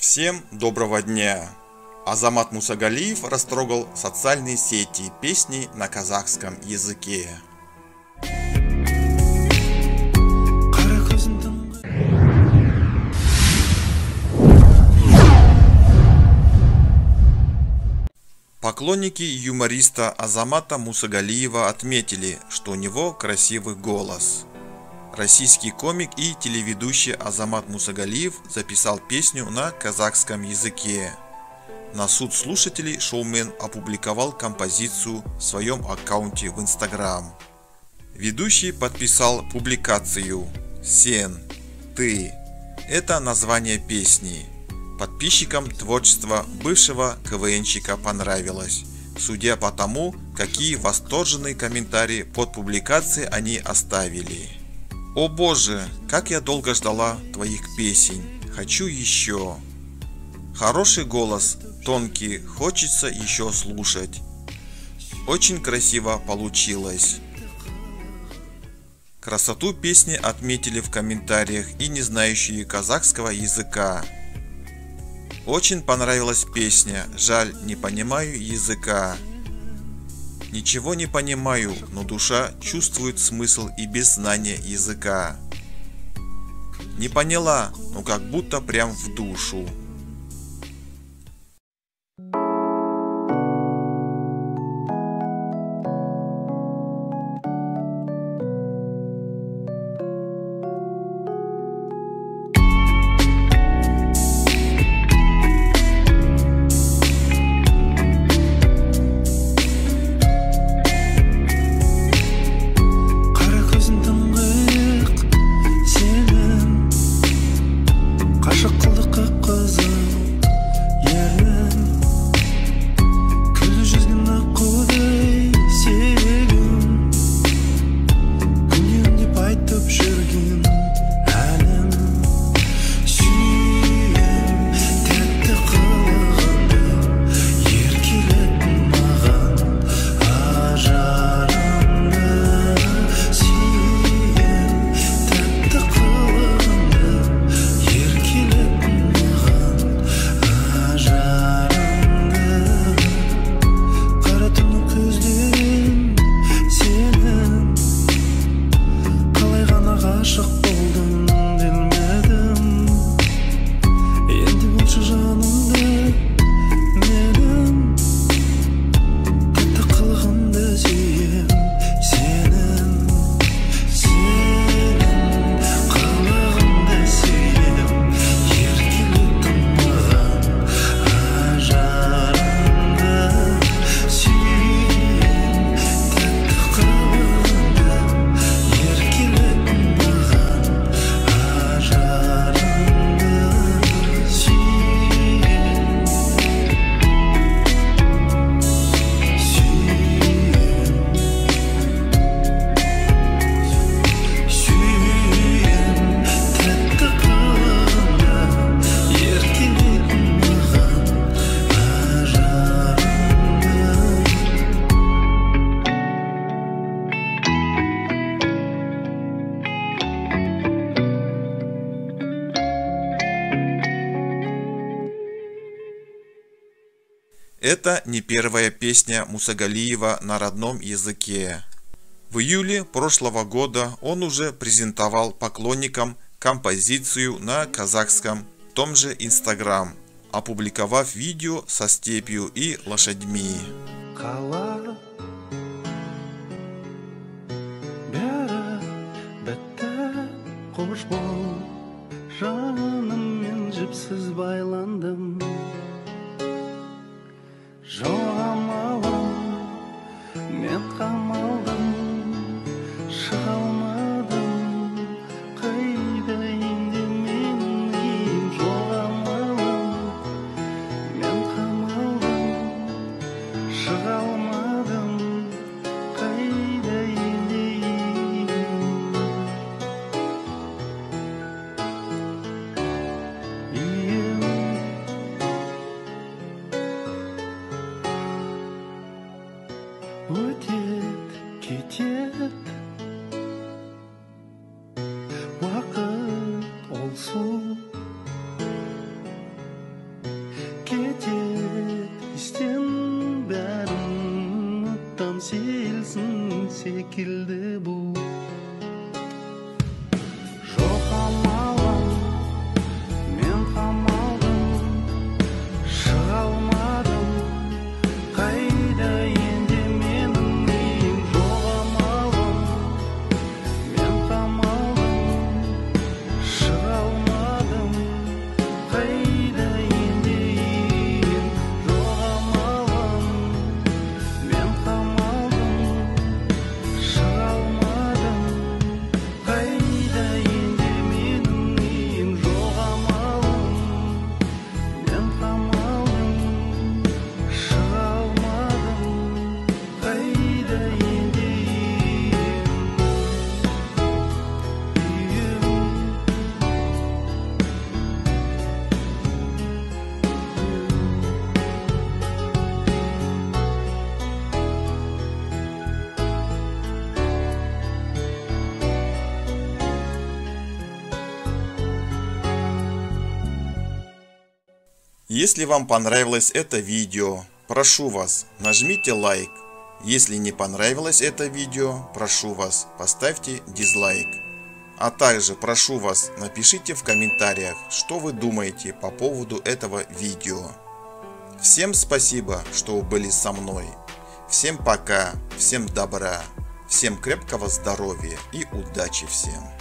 Всем доброго дня! Азамат Мусагалиев растрогал социальные сети песней на казахском языке. Поклонники юмориста Азамата Мусагалиева отметили, что у него красивый голос. Российский комик и телеведущий Азамат Мусагалиев записал песню на казахском языке. На суд слушателей шоумен опубликовал композицию в своем аккаунте в Instagram. Ведущий подписал публикацию «Сен, ты» – это название песни. Подписчикам творчество бывшего КВНщика понравилось, судя по тому, какие восторженные комментарии под публикацией они оставили. «О боже, как я долго ждала твоих песен, хочу еще. Хороший голос, тонкий, хочется еще слушать. Очень красиво получилось». Красоту песни отметили в комментариях и не знающие казахского языка. «Очень понравилась песня, жаль, не понимаю языка. Ничего не понимаю, но душа чувствует смысл и без знания языка. Не поняла, но как будто прям в душу». Это не первая песня Мусагалиева на родном языке. В июле прошлого года он уже презентовал поклонникам композицию на казахском в том же Instagram, опубликовав видео со степью и лошадьми. Жоғалмадым, мен қамалдым, шыға алмадым, қайда енді менің үйім. Жоғалмадым, мен қамалдым, шыға алмадым, қайда енді үйім. кетет истен бәрін ұттан селсін секілді бұл. Жоқ амалым, мен қамалдым, шыға алмадым, қайда енді менің миым. Жоқ амалым, мен қамалдым, шыға алмадым, қайда енді ием. Жоқ амалым, мен қамалдым, шыға алмадым, қайда енді менің ием. Жоқ амалым, мен қамалдым, шыға алмадым, қайда енді ием. Если вам понравилось это видео, прошу вас, нажмите лайк. Если не понравилось это видео, прошу вас, поставьте дизлайк. А также прошу вас, напишите в комментариях, что вы думаете по поводу этого видео. Всем спасибо, что вы были со мной. Всем пока, всем добра, всем крепкого здоровья и удачи всем.